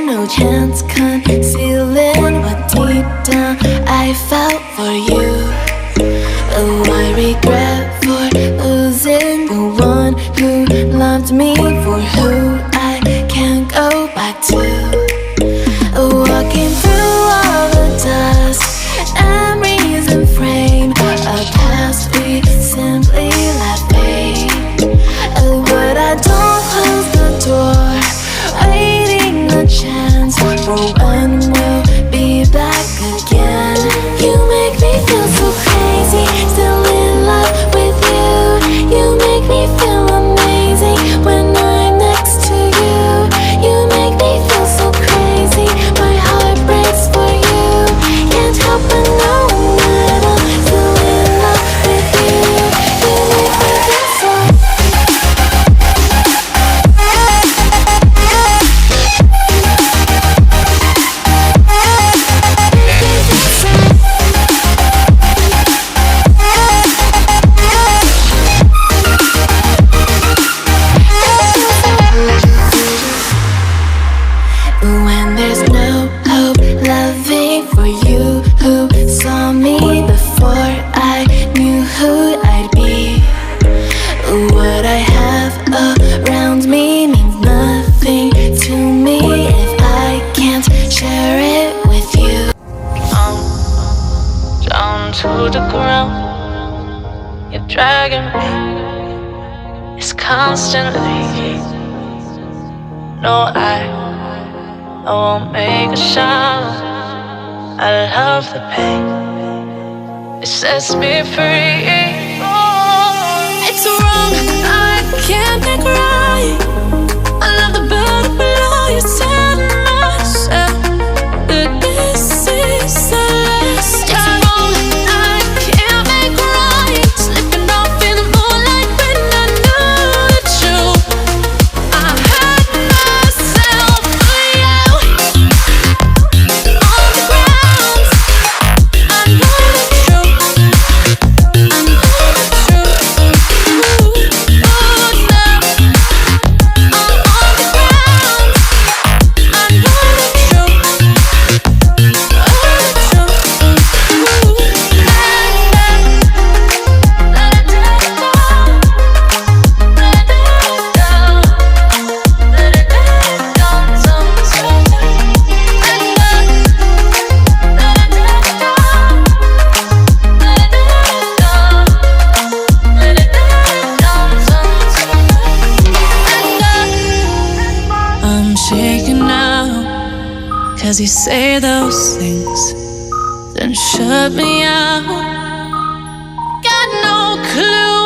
No chance concealing what deep down I felt for you. Oh, I regret for losing the one who loved me, for who I can't go back to. Walking through all the dust, memories and frame, a past we simply let fade. Oh, but I don't close the door, waiting a chance for when we'll be back again. You make me feel so crazy, still in love with you. You make me feel amazing when I'm next to you. You make me feel so crazy, my heart breaks for you. Can't help but know that I'm still in love with you. You make me feel so. When there's no hope, loving for you who saw me before I knew who I'd be. What I have around me means nothing to me if I can't share it with you. I'm down to the ground, you're dragging me, it's constantly. No, I won't make a sound. I love the pain, it sets me free. It's wrong, I can't make right. I love the better below. You tell myself that this is the last time. It's wrong, I can't make right. Slipping off in the moonlight when I knew the truth. I hurt myself for you. On the ground, I know the truth. I know the truth. Ooh, now I'm on the ground. I know the truth. I'm shaking now, 'cause you say those things, then shut me out. Got no clue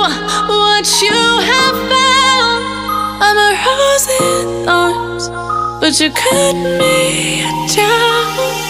what you have found. I'm a rose in thorns, but you cut me down.